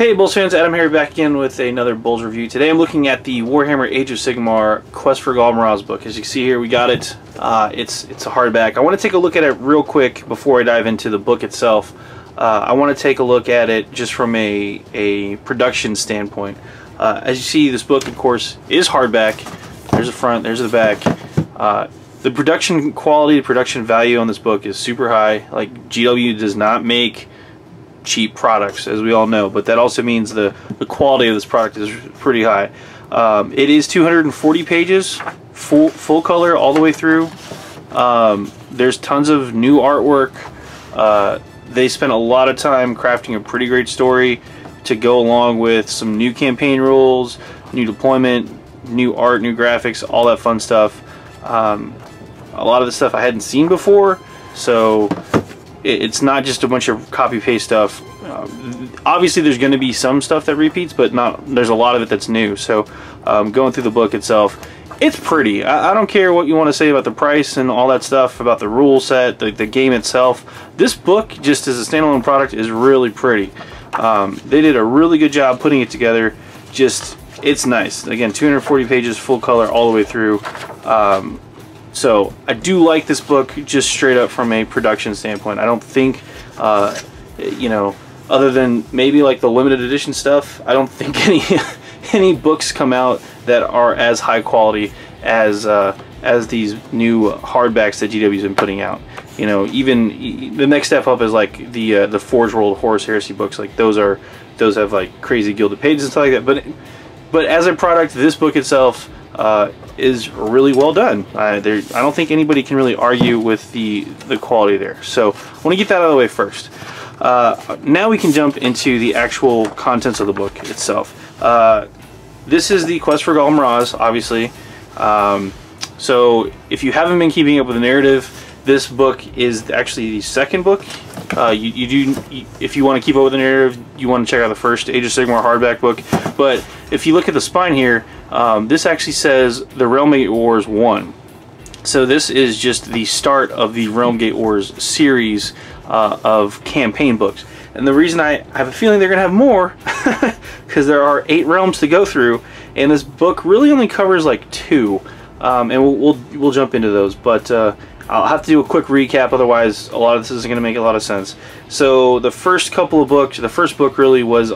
Hey BoLS fans, AdamHarry back again with another BoLS review. Today I'm looking at the Warhammer Age of Sigmar Quest for Ghal Maraz book. As you can see here, we got it. It's a hardback. I want to take a look at it real quick before I dive into the book itself. I want to take a look at it just from a production standpoint. As you see, this book, of course, is hardback. There's the front, there's the back. The production quality, the production value on this book is super high. Like, GW does not make cheap products, as we all know, but that also means the quality of this product is pretty high. It is 240 pages, full color all the way through. There's tons of new artwork. They spent a lot of time crafting a pretty great story to go along with some new campaign rules, new deployment, new art, new graphics, all that fun stuff. A lot of the stuff I hadn't seen before, so it's not just a bunch of copy-paste stuff. Obviously there's going to be some stuff that repeats, but there's a lot of it that's new. So going through the book itself, it's pretty. I don't care what you want to say about the price and all that stuff, about the rule set, the game itself. This book, just as a standalone product, is really pretty. They did a really good job putting it together. It's nice. Again, 240 pages, full color all the way through. So I do like this book just straight up from a production standpoint. I don't think, you know, other than maybe like the limited edition stuff, I don't think any books come out that are as high quality as these new hardbacks that GW's been putting out. You know, even the next step up is like the Forge World Horus Heresy books. Like those have like crazy gilded pages and stuff like that. But as a product, this book itself is really well done. I don't think anybody can really argue with the quality there. So I want to get that out of the way first. Now we can jump into the actual contents of the book itself. This is the Quest for Ghal Maraz, obviously. So if you haven't been keeping up with the narrative, this book is actually the second book. If you want to keep up with the narrative, you want to check out the first Age of Sigmar hardback book. But if you look at the spine here, this actually says the Realmgate Wars 1. So this is just the start of the Realmgate Wars series of campaign books. And the reason I have a feeling they're going to have more, because there are 8 realms to go through, and this book really only covers like 2. And we'll jump into those, but I'll have to do a quick recap, otherwise a lot of this isn't going to make a lot of sense. So the first couple of books, the first book really was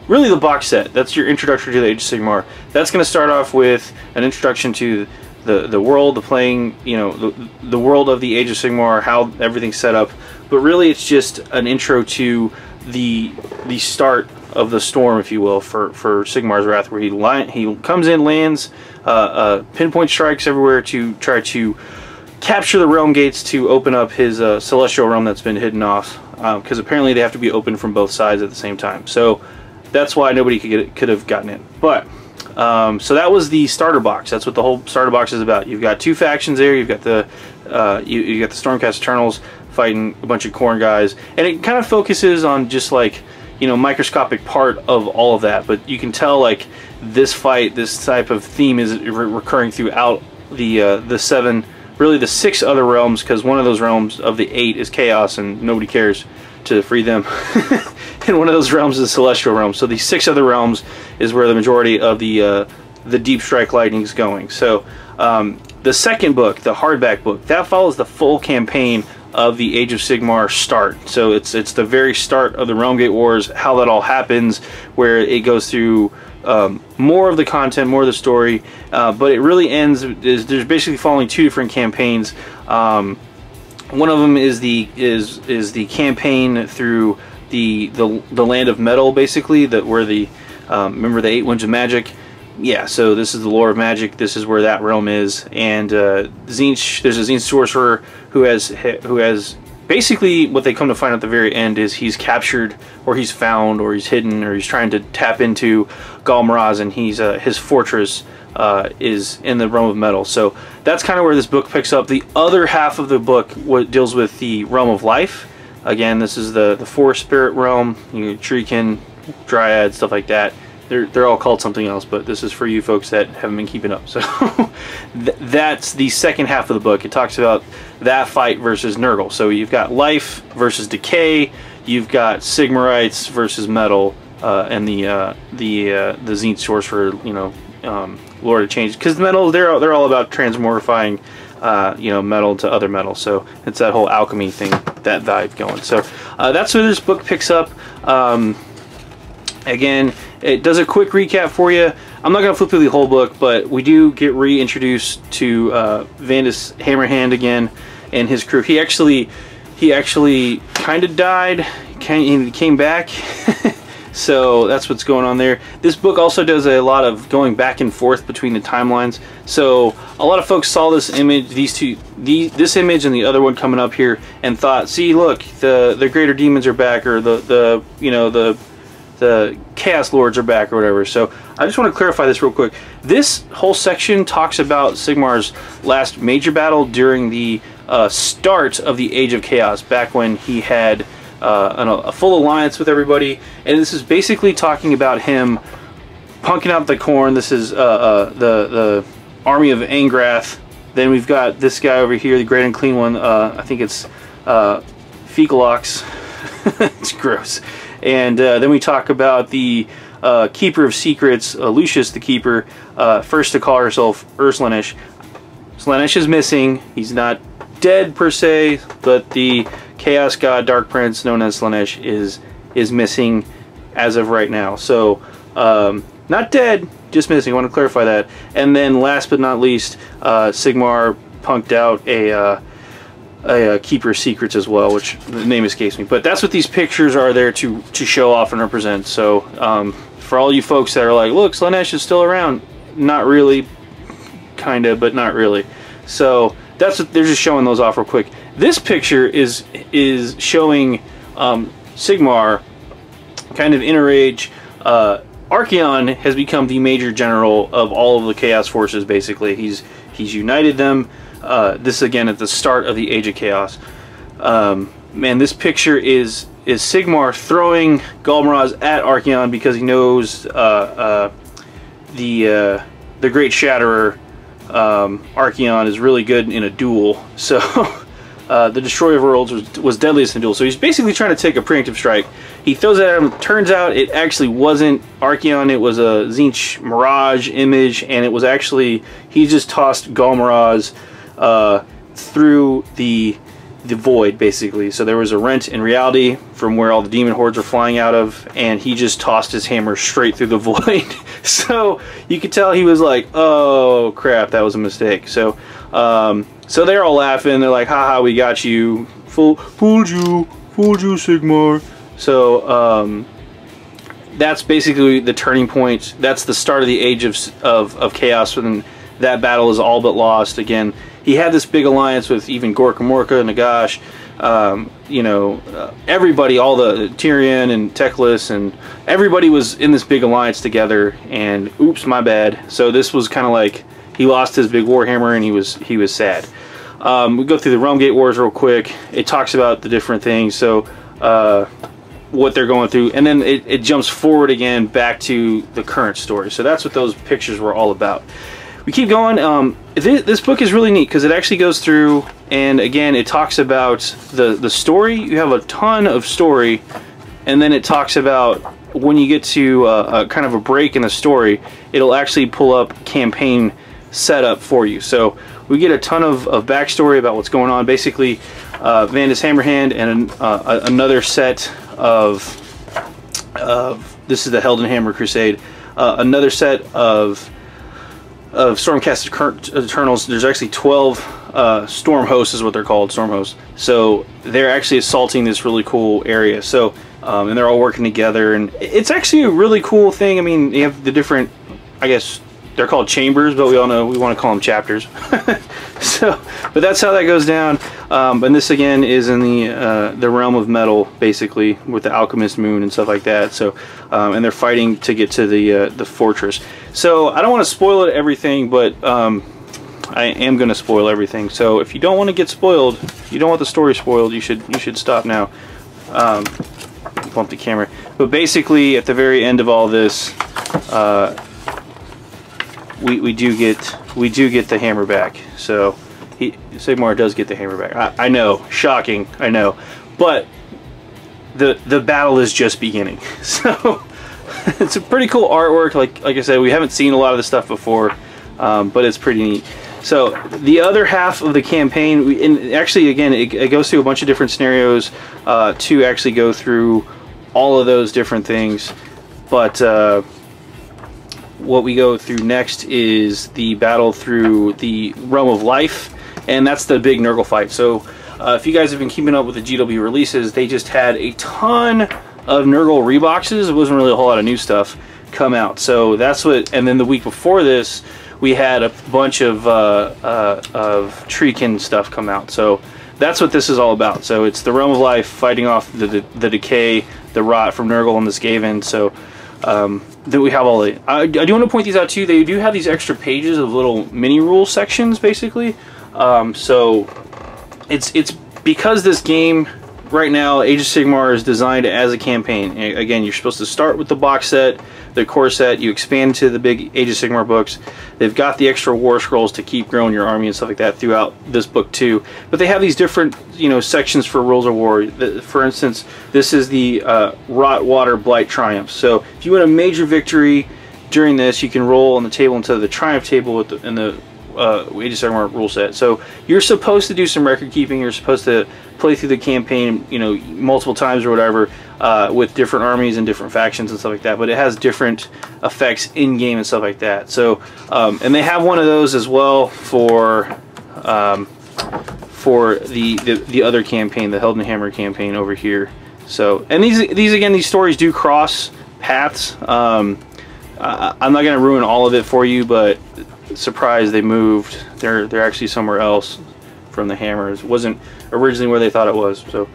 really the box set. That's your introduction to the Age of Sigmar. That's going to start off with an introduction to the world, the playing, you know, the world of the Age of Sigmar, how everything's set up. But really it's just an intro to the start of the storm, if you will, for Sigmar's Wrath, where he comes in, lands, pinpoint strikes everywhere to try to capture the realm gates to open up his celestial realm that's been hidden off, because apparently they have to be open from both sides at the same time. So that's why nobody could have gotten in. But so that was the starter box. That's what the whole starter box is about. You've got 2 factions there. You've got the you got the Stormcast Eternals fighting a bunch of Khorne guys, and it kind of focuses on just like, you know, microscopic part of all of that. But you can tell like this fight, this type of theme is recurring throughout the 7. Really the 6 other realms, because one of those realms of the 8 is Chaos and nobody cares to free them. And one of those realms is Celestial Realm. So the 6 other realms is where the majority of the Deep Strike Lightning is going. So the second book, the hardback book, that follows the full campaign of the Age of Sigmar start. So it's the very start of the Realmgate Wars, how that all happens, where it goes through more of the content, more of the story, but it really ends there's basically following 2 different campaigns. One of them is the campaign through the land of metal, basically, where remember the 8 Winds of Magic. Yeah, so this is the lore of magic. This is where that realm is, and there's a Tzeentch sorcerer who has basically, what they come to find at the very end is he's captured, or he's found, or he's hidden, or he's trying to tap into Ghal Maraz, and his fortress is in the realm of metal. So that's kind of where this book picks up. The other half of the book deals with the realm of life. Again, this is the forest spirit realm, Treekin, Dryad, stuff like that. They're all called something else, but this is for you folks that haven't been keeping up. So that's the second half of the book. It talks about that fight versus Nurgle. So you've got life versus decay, you've got Sigmarites versus metal, and the Zenith sorcerer, you know, Lord of Change, because metal, they're all about transmorifying you know, metal to other metal. So it's that whole alchemy thing, that vibe going. So that's where this book picks up. Again, it does a quick recap for you. I'm not going to flip through the whole book, but we do get reintroduced to Vandus Hammerhand again and his crew. He actually kind of died. He came back. So that's what's going on there. This book also does a lot of going back and forth between the timelines. So a lot of folks saw this image, this image and the other one coming up here, and thought, see, look, the greater demons are back, or the you know, the Chaos Lords are back, or whatever. So I just want to clarify this real quick. This whole section talks about Sigmar's last major battle during the start of the Age of Chaos, back when he had a full alliance with everybody, and this is basically talking about him punking out the Khorne. This is the army of Angrath. Then we've got this guy over here, the Great Unclean One. I think it's Fecalox. It's gross. And then we talk about the Keeper of Secrets, Lucius the Keeper, first to call herself Slaanesh. Slaanesh is missing. He's not dead per se, but the Chaos God Dark Prince, known as Slaanesh, is missing as of right now. So not dead, just missing. I want to clarify that. And then last but not least, Sigmar punked out a Keeper of Secrets as well, which the name escapes me. But that's what these pictures are there to show off and represent. So for all you folks that are like, look, Slaanesh is still around, not really, kind of, but not really. So that's what they're just showing those off real quick. This picture is showing Sigmar kind of inner age. Archaon has become the major general of all of the Chaos forces. Basically, he's united them. This again at the start of the Age of Chaos. Man, this picture is Sigmar throwing Ghal Maraz at Archaon because he knows the Great Shatterer, Archaon, is really good in a duel. So the Destroyer of Worlds was deadliest in a duel. So he's basically trying to take a preemptive strike. He throws it at him. Turns out it actually wasn't Archaon. It was a Zinch Mirage image, and it was actually, he just tossed Ghal Maraz through the void, basically. So there was a rent in reality from where all the demon hordes are flying out of, and he just tossed his hammer straight through the void. So you could tell he was like, oh crap, that was a mistake. So so they're all laughing. They're like, haha, we got you, fooled you Sigmar. So that's basically the turning point. That's the start of the Age of Chaos, when that battle is all but lost. Again, he had this big alliance with even Gorka Morka, Nagash, you know, everybody, all the Tyrion and Teclis, and everybody was in this big alliance together, and oops, my bad. So this was kind of like, he lost his big Warhammer, and he was sad. We go through the Realmgate Wars real quick. It talks about the different things, so what they're going through, and then it jumps forward again back to the current story. So that's what those pictures were all about. We keep going. This book is really neat because it actually goes through, and again, it talks about the story. You have a ton of story, and then it talks about when you get to a kind of a break in the story, it'll actually pull up campaign setup for you. So we get a ton of backstory about what's going on. Basically, Vandus Hammerhand and another set of this is the Heldenhammer Crusade. Another set of Stormcast Eternals. There's actually 12 Storm Hosts is what they're called, Storm Hosts. So they're actually assaulting this really cool area. So and they're all working together, and it's actually a really cool thing. I mean, you have the different, I guess they're called chambers, but we all know we want to call them chapters. So, but that's how that goes down. And this again is in the realm of metal, basically, with the Alchemist Moon and stuff like that. So, and they're fighting to get to the fortress. So I don't want to spoil it everything, but I am going to spoil everything. So if you don't want to get spoiled, you don't want the story spoiled, you should stop now. Bump the camera. But basically, at the very end of all this, we do get the hammer back. So Sigmar does get the hammer back. I know, shocking, I know, but the battle is just beginning. So it's a pretty cool artwork. Like I said, we haven't seen a lot of this stuff before, but it's pretty neat. So the other half of the campaign, and actually again, it goes through a bunch of different scenarios to actually go through all of those different things. But what we go through next is the battle through the Realm of Life, and that's the big Nurgle fight. So if you guys have been keeping up with the GW releases, they just had a ton of Nurgle reboxes. It wasn't really a whole lot of new stuff come out. So that's what, and then the week before this, we had a bunch of Treekin stuff come out. So that's what this is all about. So it's the Realm of Life fighting off the decay, the rot from Nurgle and the Skaven. So then we have all the... I do want to point these out too. They do have these extra pages of little mini rule sections, basically. So it's because this game right now, Age of Sigmar, is designed as a campaign. Again, you're supposed to start with the box set, the core set, you expand to the big Age of Sigmar books. They've got the extra war scrolls to keep growing your army and stuff like that throughout this book too. But they have these different, you know, sections for rules of war. For instance, this is the Rot, Water, Blight, Triumph. So if you win a major victory during this, you can roll on the table into the Triumph table in the Age of Sigmar rule set. So you're supposed to do some record keeping. You're supposed to play through the campaign, you know, multiple times or whatever, with different armies and different factions and stuff like that. But it has different effects in game and stuff like that. So and they have one of those as well for the other campaign, the Heldenhammer campaign over here. So, and these stories do cross paths. I'm not going to ruin all of it for you, but surprise, they moved. They're actually somewhere else from the Hammers. It wasn't originally where they thought it was. So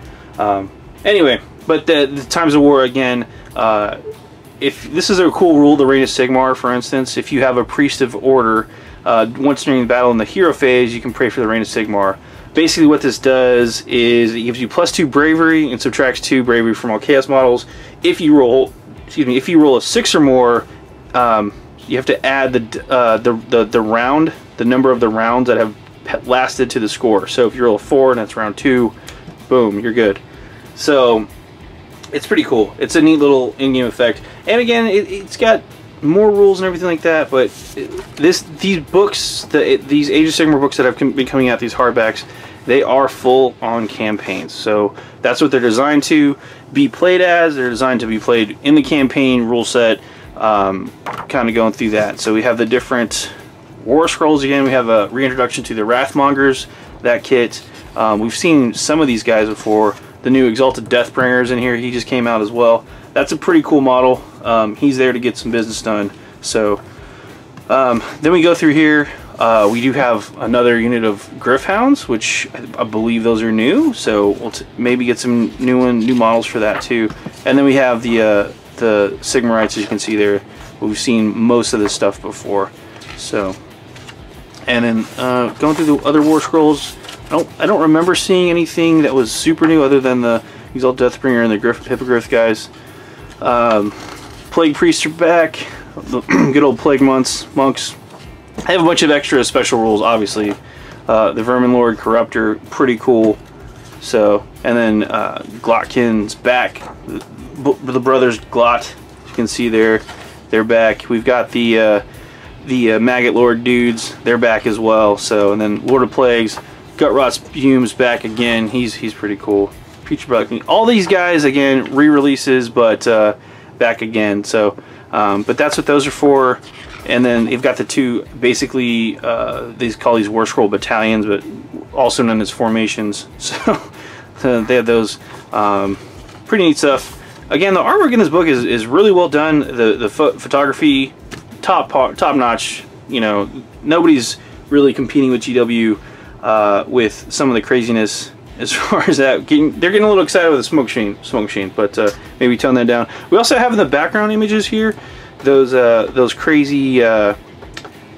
anyway, but the Times of War, again, if this is a cool rule, the Reign of Sigmar, for instance, if you have a Priest of Order, once during the battle in the hero phase, you can pray for the Reign of Sigmar. Basically what this does is it gives you +2 bravery and subtracts 2 bravery from all chaos models. If you roll, if you roll a 6 or more, you have to add the round, the number of the rounds that have lasted to the score. So if you roll a 4 and that's round 2, boom, you're good. So it's pretty cool. It's a neat little in-game effect. And again, it's got more rules and everything like that. But these books, these Age of Sigmar books that have been coming out, these hardbacks, they are full on campaigns. So that's what they're designed to be played as. They're designed to be played in the campaign rule set. Kind of going through that. So we have the different war scrolls again. We have a reintroduction to the Wrathmongers, that kit. We've seen some of these guys before. The new Exalted Deathbringers in here, he just came out as well. That's a pretty cool model. He's there to get some business done. So then we go through here. We do have another unit of Gryph-hounds, which I believe those are new. So we'll maybe get some new models for that too. And then we have the Sigmarites, as you can see there. We've seen most of this stuff before. So, and then going through the other war scrolls, I don't remember seeing anything that was super new other than the Exalted Deathbringer and the Hippogriff guys. Plague Priests are back. The good old Plague Monks. I have a bunch of extra special rules, obviously. The Vermin Lord Corruptor, pretty cool. So, and then Glotkin's back. The brothers Glot, you can see there, they're back. We've got the Maggot Lord dudes, they're back as well. So, and then Lord of Plagues, Gutrot's Hume's back again. He's pretty cool. Future Bucking. All these guys again re-releases, but back again. So, but that's what those are for. And then they've got the two, basically, they call these War Scroll battalions, but also known as formations. So they have those. Pretty neat stuff. Again, the artwork in this book is really well done. The photography, top notch. You know, nobody's really competing with GW with some of the craziness as far as that. They're getting a little excited with the smoke machine, but maybe tone that down. We also have in the background images here those crazy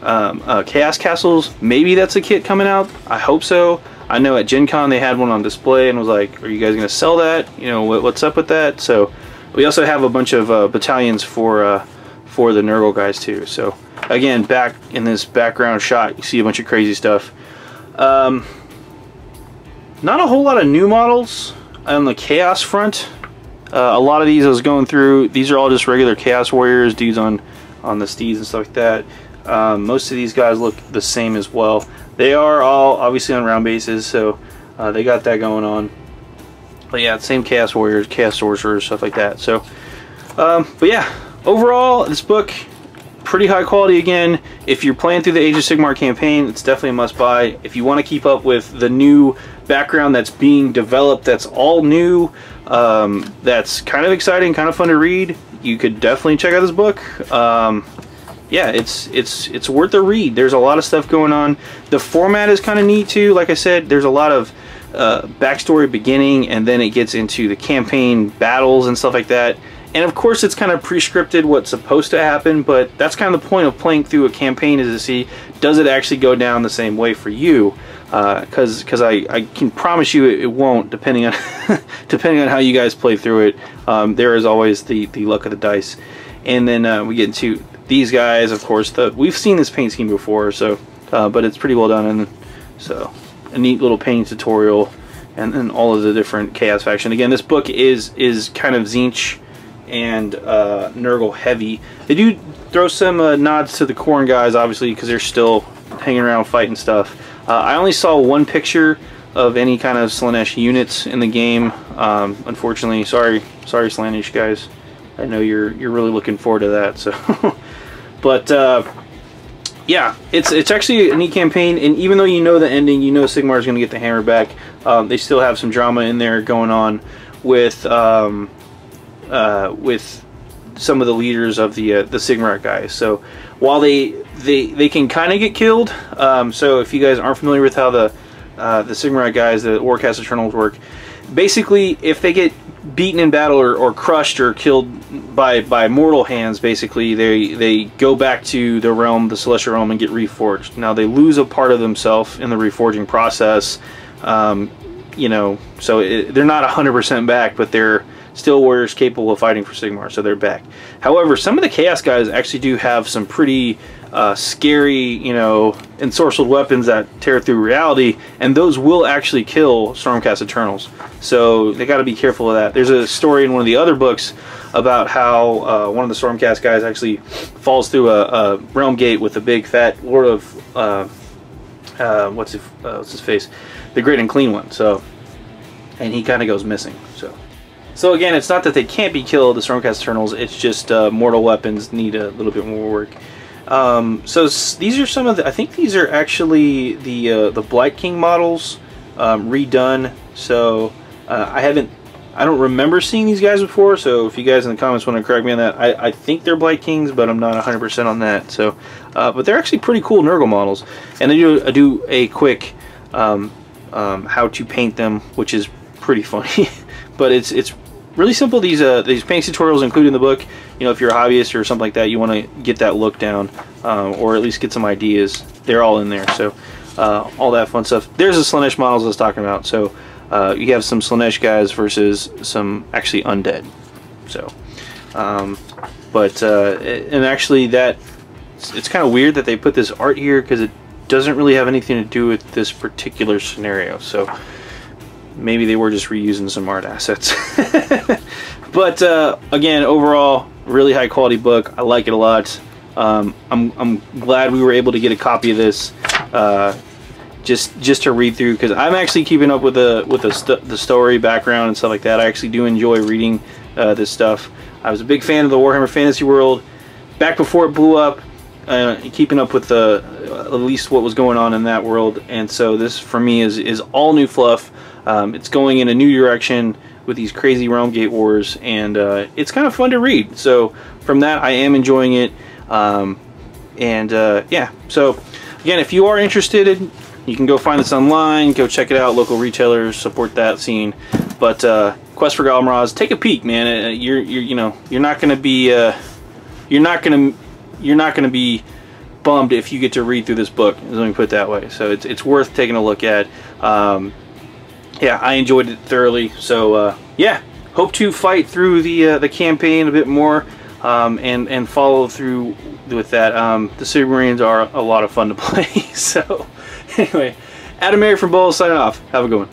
Chaos Castles. Maybe that's a kit coming out. I hope so. I know at Gen Con they had one on display and was like, are you guys going to sell that? You know, what's up with that? So we also have a bunch of battalions for the Nurgle guys too. So again, back in this background shot, you see a bunch of crazy stuff. Not a whole lot of new models on the Chaos front. A lot of these I was going through, these are all just regular Chaos Warriors, dudes on the steeds and stuff like that. Most of these guys look the same as well. They are all obviously on round bases, so they got that going on. But yeah, same Chaos Warriors, Chaos Sorcerers, stuff like that. So, but yeah, overall, this book, pretty high quality again. If you're playing through the Age of Sigmar campaign, it's definitely a must-buy. If you want to keep up with the new background that's being developed, that's all new, that's kind of exciting, kind of fun to read, you could definitely check out this book. Yeah, it's worth a read. There's a lot of stuff going on. The format is kind of neat too. Like I said, there's a lot of backstory beginning, and then it gets into the campaign battles and stuff like that. And of course, it's kind of pre-scripted what's supposed to happen, but that's kind of the point of playing through a campaign, is to see, does it actually go down the same way for you? Because I can promise you it won't, depending on depending on how you guys play through it. There is always the luck of the dice. And then we get into these guys, of course. We've seen this paint scheme before, so but it's pretty well done, and so a neat little painting tutorial, and then all of the different Chaos faction. Again, this book is kind of Tzeentch and Nurgle heavy. They do throw some nods to the Khorne guys, obviously, because they're still hanging around fighting stuff. I only saw one picture of any kind of Slaanesh units in the game. Unfortunately, sorry Slaanesh guys. I know you're really looking forward to that. So, but yeah, it's actually a neat campaign. And even though you know the ending, you know Sigmar is going to get the hammer back. They still have some drama in there going on with some of the leaders of the Sigmar guys. So while they can kind of get killed, so if you guys aren't familiar with how the Sigmar guys, the Warcast Eternals, work, basically if they get beaten in battle or crushed or killed by mortal hands, basically they go back to the realm, the Celestial Realm, and get reforged. Now they lose a part of themselves in the reforging process, you know, so they're not 100% back, but they're still warriors capable of fighting for Sigmar, so they're back. However, some of the Chaos guys actually do have some pretty scary, you know, ensorcelled weapons that tear through reality, and those will actually kill Stormcast Eternals. So they got to be careful of that. There's a story in one of the other books about how one of the Stormcast guys actually falls through a Realmgate with a big fat Lord of what's his face, the Great and Clean One. So, and he kind of goes missing. So again, it's not that they can't be killed, the Stormcast Eternals, it's just mortal weapons need a little bit more work. So these are some of the, I think these are actually the Blight King models redone. So I don't remember seeing these guys before, so if you guys in the comments want to correct me on that, I think they're Blight Kings, but I'm not 100% on that. So, but they're actually pretty cool Nurgle models. And I do a quick how to paint them, which is pretty funny. But it's really simple. These paint tutorials included in the book. You know, if you're a hobbyist or something like that, you want to get that look down, or at least get some ideas. They're all in there. So all that fun stuff. There's the Slaanesh models I was talking about. So you have some Slaanesh guys versus some actually undead. So, and actually it's kind of weird that they put this art here, because it doesn't really have anything to do with this particular scenario. So maybe they were just reusing some art assets. But again, overall, really high quality book. I like it a lot. I'm glad we were able to get a copy of this just to read through, because I'm actually keeping up with the story background and stuff like that. I actually do enjoy reading this stuff. I was a big fan of the Warhammer Fantasy World back before it blew up, keeping up with at least what was going on in that world. And so this for me is all new fluff. It's going in a new direction with these crazy Realmgate wars, and it's kind of fun to read. So from that, I am enjoying it. Yeah, so again, if you are interested, you can go find this online, go check it out, local retailers, support that scene. But Quest for Ghal Maraz, take a peek, man. You're not gonna be bummed if you get to read through this book. Let me put it that way. So it's worth taking a look at. Yeah, I enjoyed it thoroughly. So yeah, hope to fight through the campaign a bit more, and follow through with that. The Sigmarines are a lot of fun to play. So anyway, AdamHarry from BoLS signing off. Have a good one.